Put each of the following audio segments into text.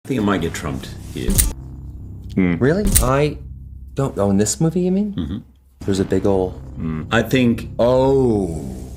I think it might get trumped here. Really? I don't know. In this movie, you mean? Mm-hmm. There's a big ol'... I think... Oh.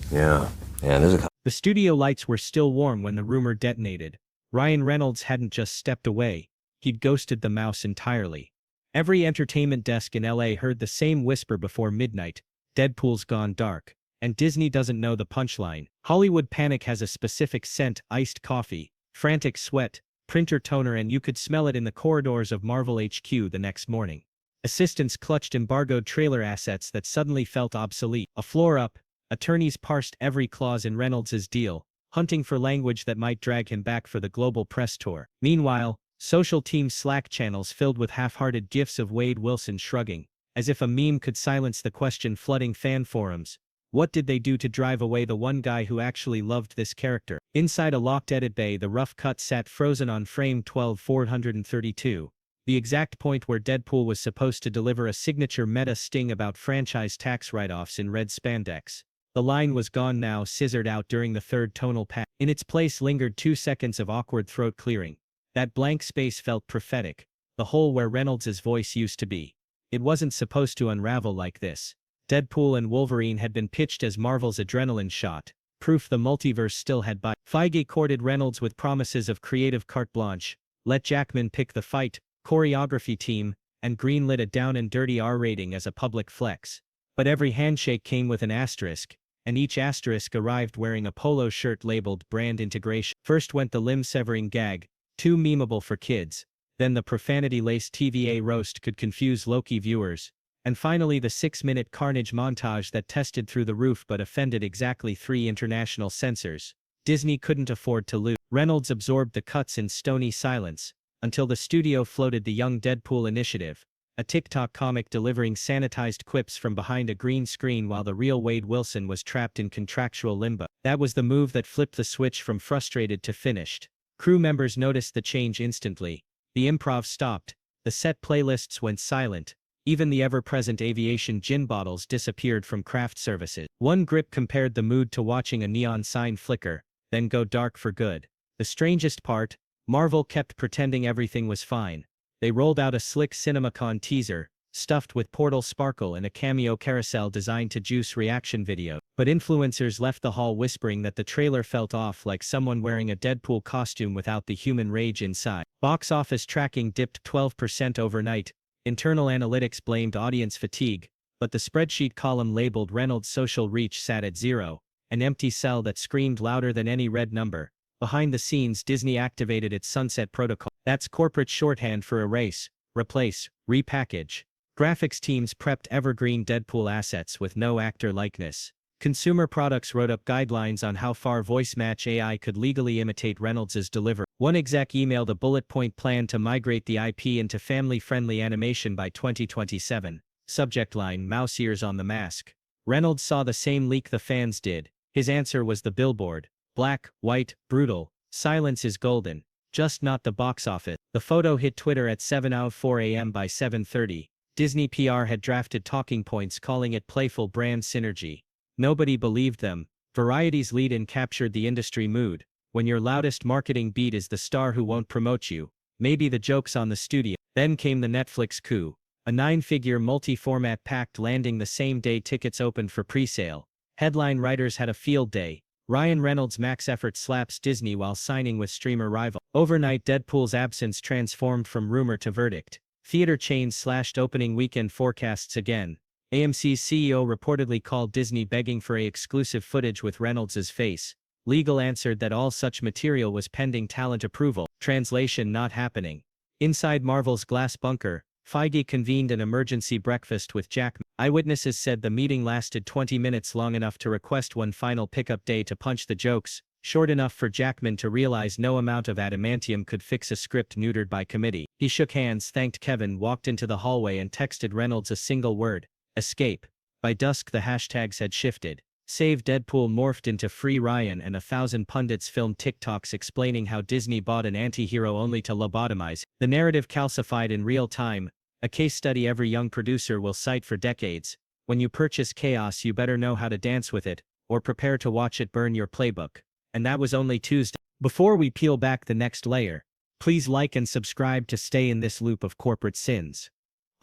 Yeah. Yeah, there's a... The studio lights were still warm when the rumor detonated. Ryan Reynolds hadn't just stepped away, he'd ghosted the mouse entirely. Every entertainment desk in LA heard the same whisper before midnight: Deadpool's gone dark. And Disney doesn't know the punchline. Hollywood panic has a specific scent: iced coffee, frantic sweat, printer toner, and you could smell it in the corridors of Marvel HQ the next morning. Assistants clutched embargoed trailer assets that suddenly felt obsolete. A floor up, attorneys parsed every clause in Reynolds' deal, hunting for language that might drag him back for the global press tour. Meanwhile, social team Slack channels filled with half-hearted gifs of Wade Wilson shrugging, as if a meme could silence the question flooding fan forums: what did they do to drive away the one guy who actually loved this character? Inside a locked edit bay, the rough cut sat frozen on frame 12/432, the exact point where Deadpool was supposed to deliver a signature meta sting about franchise tax write-offs in red spandex. The line was gone now, scissored out during the third tonal pass. In its place lingered 2 seconds of awkward throat clearing. That blank space felt prophetic, the hole where Reynolds' voice used to be. It wasn't supposed to unravel like this. Deadpool and Wolverine had been pitched as Marvel's adrenaline shot, proof the multiverse still had bite. Feige courted Reynolds with promises of creative carte blanche, let Jackman pick the fight, choreography team, and greenlit a down and dirty R rating as a public flex. But every handshake came with an asterisk, and each asterisk arrived wearing a polo shirt labeled brand integration. First went the limb-severing gag, too memeable for kids, then the profanity-laced TVA roast could confuse Loki viewers, and finally the 6-minute carnage montage that tested through the roof but offended exactly 3 international censors. Disney couldn't afford to lose. Reynolds absorbed the cuts in stony silence, until the studio floated the Young Deadpool initiative, a TikTok comic delivering sanitized quips from behind a green screen while the real Wade Wilson was trapped in contractual limbo. That was the move that flipped the switch from frustrated to finished. Crew members noticed the change instantly. The improv stopped, the set playlists went silent, even the ever-present aviation gin bottles disappeared from craft services. One grip compared the mood to watching a neon sign flicker, then go dark for good. The strangest part, Marvel kept pretending everything was fine. They rolled out a slick CinemaCon teaser, stuffed with Portal sparkle and a cameo carousel designed to juice reaction video. But influencers left the hall whispering that the trailer felt off, like someone wearing a Deadpool costume without the human rage inside. Box office tracking dipped 12% overnight. Internal analytics blamed audience fatigue, but the spreadsheet column labeled Reynolds' social reach sat at 0, an empty cell that screamed louder than any red number. Behind the scenes, Disney activated its sunset protocol. That's corporate shorthand for erase, replace, repackage. Graphics teams prepped evergreen Deadpool assets with no actor likeness. Consumer products wrote up guidelines on how far voice match AI could legally imitate Reynolds' delivery. One exec emailed a bullet point plan to migrate the IP into family-friendly animation by 2027. Subject line: mouse ears on the mask. Reynolds saw the same leak the fans did. His answer was the billboard: black, white, brutal, silence is golden. Just not the box office. The photo hit Twitter at 7:04 a.m. By 7:30. Disney PR had drafted talking points calling it playful brand synergy. Nobody believed them. Variety's lead-in captured the industry mood. When your loudest marketing beat is the star who won't promote you, maybe the joke's on the studio. Then came the Netflix coup. A 9-figure multi-format pact landing the same day tickets opened for pre-sale. Headline writers had a field day. Ryan Reynolds' max effort slaps Disney while signing with streamer rival. Overnight, Deadpool's absence transformed from rumor to verdict. Theater chains slashed opening weekend forecasts again. AMC's CEO reportedly called Disney begging for exclusive footage with Reynolds' face. Legal answered that all such material was pending talent approval. Translation: not happening. Inside Marvel's glass bunker, Feige convened an emergency breakfast with Jackman. Eyewitnesses said the meeting lasted 20 minutes, long enough to request one final pickup day to punch the jokes, short enough for Jackman to realize no amount of adamantium could fix a script neutered by committee. He shook hands, thanked Kevin, walked into the hallway and texted Reynolds a single word: escape. By dusk the hashtags had shifted. Save Deadpool morphed into Free Ryan, and 1,000 pundits filmed TikToks explaining how Disney bought an anti-hero only to lobotomize. The narrative calcified in real time, a case study every young producer will cite for decades. When you purchase chaos, you better know how to dance with it, or prepare to watch it burn your playbook. And that was only Tuesday. Before we peel back the next layer, Please like and subscribe to stay in this loop of corporate sins.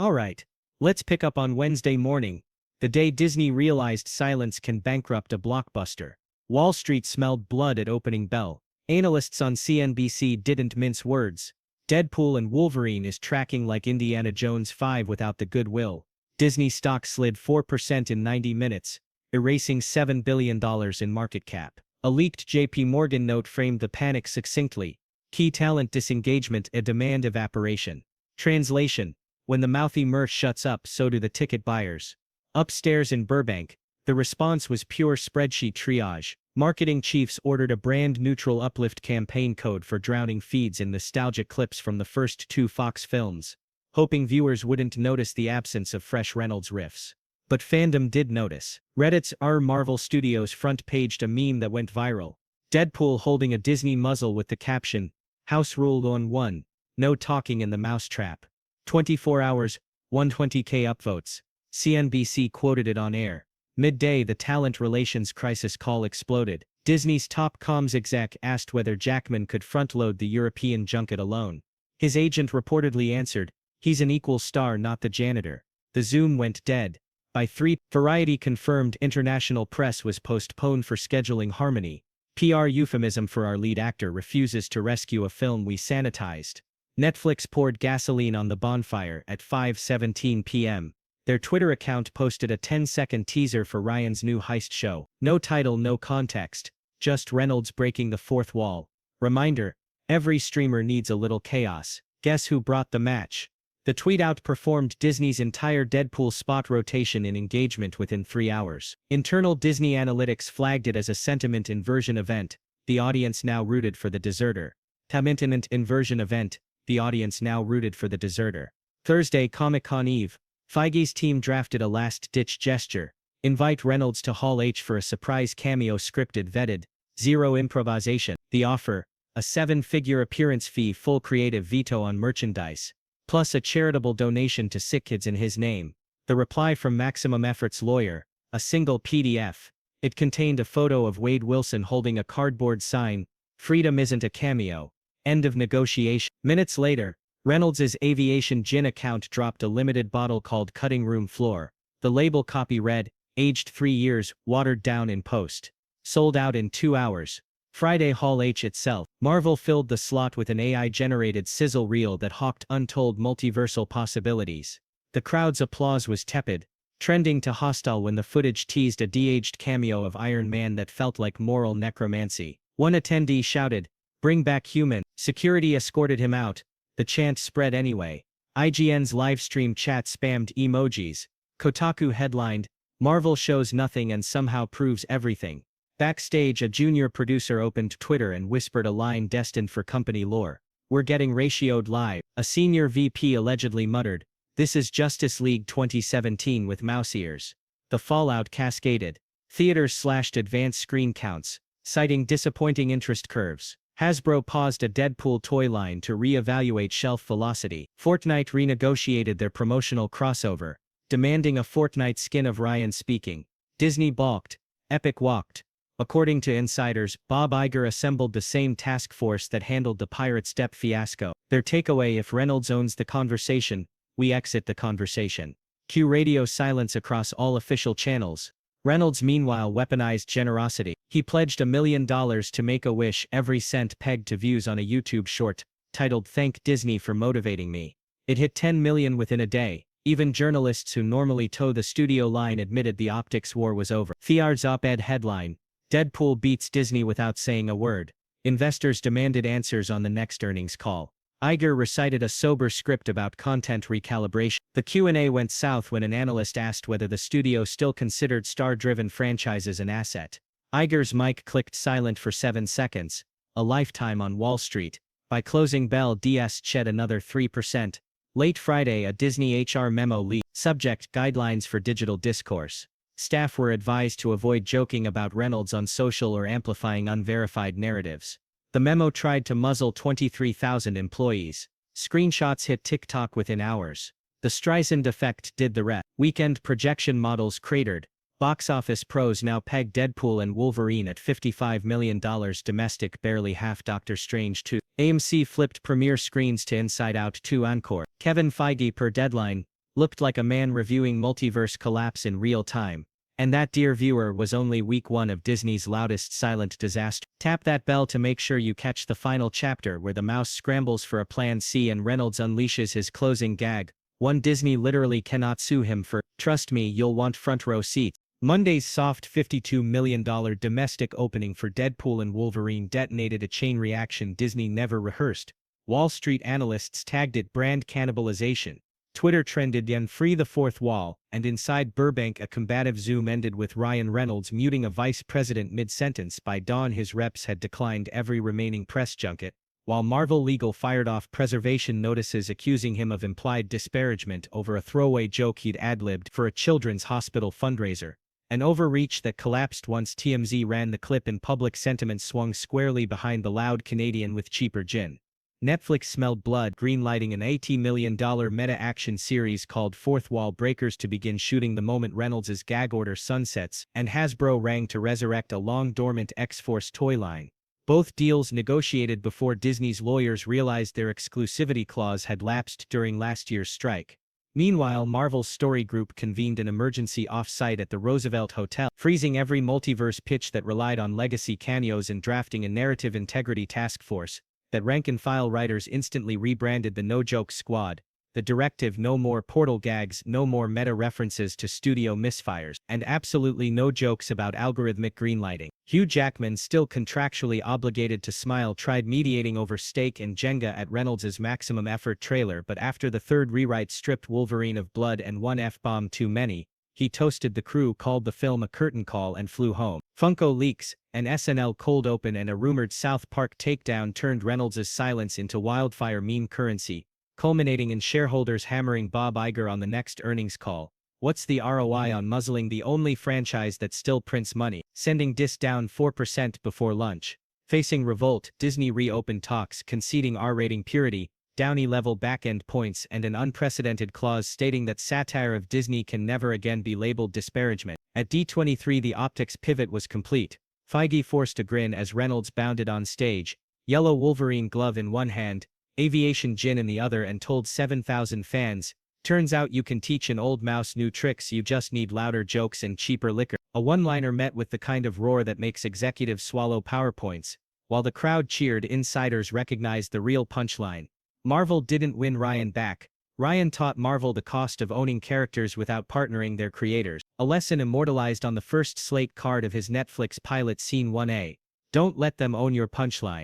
Alright, let's pick up on Wednesday morning, the day Disney realized silence can bankrupt a blockbuster. Wall Street smelled blood at opening bell. Analysts on CNBC didn't mince words. Deadpool and Wolverine is tracking like Indiana Jones 5 without the goodwill. Disney stock slid 4% in 90 minutes, erasing $7 billion in market cap. A leaked JP Morgan note framed the panic succinctly. Key talent disengagement, a demand evaporation. Translation: when the mouthy mirth shuts up, so do the ticket buyers. Upstairs in Burbank, the response was pure spreadsheet triage. Marketing chiefs ordered a brand-neutral uplift campaign code for drowning feeds in nostalgic clips from the first 2 Fox films, hoping viewers wouldn't notice the absence of fresh Reynolds riffs. But fandom did notice. Reddit's Marvel Studios front paged a meme that went viral. Deadpool holding a Disney muzzle with the caption, "House ruled on 1, no talking in the mousetrap." 24 hours, 120K upvotes. CNBC quoted it on air. Midday, the talent relations crisis call exploded. Disney's top comms exec asked whether Jackman could front-load the European junket alone. His agent reportedly answered, "He's an equal star, not the janitor." The Zoom went dead. By 3, Variety confirmed international press was postponed for scheduling harmony. PR euphemism for our lead actor refuses to rescue a film we sanitized. Netflix poured gasoline on the bonfire at 5:17 p.m. Their Twitter account posted a 10-second teaser for Ryan's new heist show. No title, no context, just Reynolds breaking the fourth wall. Reminder: every streamer needs a little chaos. Guess who brought the match? The tweet outperformed Disney's entire Deadpool spot rotation in engagement within 3 hours. Internal Disney analytics flagged it as a sentiment inversion event. The audience now rooted for the deserter. Sentiment inversion event. The audience now rooted for the deserter. Thursday, Comic-Con Eve. Feige's team drafted a last-ditch gesture. Invite Reynolds to Hall H for a surprise cameo, scripted, vetted, zero improvisation. The offer: a 7-figure appearance fee, full creative veto on merchandise, plus a charitable donation to sick kids in his name. The reply from Maximum Effort's lawyer: a single PDF. It contained a photo of Wade Wilson holding a cardboard sign, "Freedom isn't a cameo." End of negotiation. Minutes later, Reynolds' Aviation Gin account dropped a limited bottle called Cutting Room Floor. The label copy read, "Aged 3 years, watered down in post." Sold out in 2 hours. Friday, Hall H itself. Marvel filled the slot with an AI-generated sizzle reel that hawked untold multiversal possibilities. The crowd's applause was tepid, trending to hostile when the footage teased a de-aged cameo of Iron Man that felt like moral necromancy. One attendee shouted, "Bring back human." Security escorted him out. The chant spread anyway. IGN's livestream chat spammed emojis. Kotaku headlined, "Marvel shows nothing and somehow proves everything." Backstage, a junior producer opened Twitter and whispered a line destined for company lore. "We're getting ratioed live." A senior VP allegedly muttered, "This is Justice League 2017 with mouse ears." The fallout cascaded. Theaters slashed advanced screen counts, citing disappointing interest curves. Hasbro paused a Deadpool toy line to re-evaluate shelf velocity. Fortnite renegotiated their promotional crossover, demanding a Fortnite skin of Ryan speaking. Disney balked. Epic walked. According to insiders, Bob Iger assembled the same task force that handled the Pirate Step fiasco. Their takeaway: if Reynolds owns the conversation, we exit the conversation. Cue radio silence across all official channels. Reynolds meanwhile weaponized generosity. He pledged $1 million to Make-A-Wish, every cent pegged to views on a YouTube short, titled "Thank Disney for Motivating Me." It hit 10 million within a day. Even journalists who normally toe the studio line admitted the optics war was over. Theard's op-ed headline: Deadpool beats Disney without saying a word. Investors demanded answers on the next earnings call. Iger recited a sober script about content recalibration. The Q&A went south when an analyst asked whether the studio still considered star-driven franchises an asset. Iger's mic clicked silent for 7 seconds, a lifetime on Wall Street. By closing bell, DS shed another 3%. Late Friday, a Disney HR memo leaked. Subject: guidelines for digital discourse. Staff were advised to avoid joking about Reynolds on social or amplifying unverified narratives. The memo tried to muzzle 23,000 employees. Screenshots hit TikTok within hours. The Streisand effect did the rest. Weekend projection models cratered. Box office pros now peg Deadpool and Wolverine at $55 million domestic, barely half Doctor Strange 2. AMC flipped premiere screens to Inside Out 2 Encore. Kevin Feige per Deadline looked like a man reviewing multiverse collapse in real time. And that, dear viewer, was only week 1 of Disney's loudest silent disaster. Tap that bell to make sure you catch the final chapter where the mouse scrambles for a plan C and Reynolds unleashes his closing gag. One Disney literally cannot sue him for. Trust me, you'll want front row seats. Monday's soft $52 million domestic opening for Deadpool and Wolverine detonated a chain reaction Disney never rehearsed. Wall Street analysts tagged it brand cannibalization. Twitter trended "Free the fourth wall," and inside Burbank a combative Zoom ended with Ryan Reynolds muting a vice president mid-sentence. By dawn his reps had declined every remaining press junket, while Marvel Legal fired off preservation notices accusing him of implied disparagement over a throwaway joke he'd ad-libbed for a children's hospital fundraiser. An overreach that collapsed once TMZ ran the clip and public sentiment swung squarely behind the loud Canadian with cheaper gin. Netflix smelled blood, greenlighting an $80 million meta-action series called Fourth Wall Breakers to begin shooting the moment Reynolds' gag order sunsets, and Hasbro rang to resurrect a long-dormant X-Force toy line. Both deals negotiated before Disney's lawyers realized their exclusivity clause had lapsed during last year's strike. Meanwhile, Marvel's Story Group convened an emergency off-site at the Roosevelt Hotel, freezing every multiverse pitch that relied on legacy cameos and drafting a narrative integrity task force that rank-and-file writers instantly rebranded the No Joke Squad. The directive: no more portal gags, no more meta-references to studio misfires, and absolutely no jokes about algorithmic greenlighting. Hugh Jackman, still contractually obligated to smile, tried mediating over steak and Jenga at Reynolds' maximum effort trailer, but after the third rewrite stripped Wolverine of blood and one F-bomb too many, he toasted the crew, called the film a curtain call, and flew home. Funko leaks, an SNL cold open, and a rumored South Park takedown turned Reynolds' silence into wildfire meme currency, culminating in shareholders hammering Bob Iger on the next earnings call. What's the ROI on muzzling the only franchise that still prints money? Sending Dis down 4% before lunch. Facing revolt, Disney reopened talks, conceding R-rating purity, Downey-level back-end points, and an unprecedented clause stating that satire of Disney can never again be labeled disparagement. At D23 the optics pivot was complete. Feige forced a grin as Reynolds bounded on stage, yellow Wolverine glove in one hand, aviation gin in the other, and told 7,000 fans, "Turns out you can teach an old mouse new tricks, you just need louder jokes and cheaper liquor." A one-liner met with the kind of roar that makes executives swallow PowerPoints. While the crowd cheered, insiders recognized the real punchline. Marvel didn't win Ryan back. Ryan taught Marvel the cost of owning characters without partnering their creators, a lesson immortalized on the first slate card of his Netflix pilot Scene 1A. Don't let them own your punchline.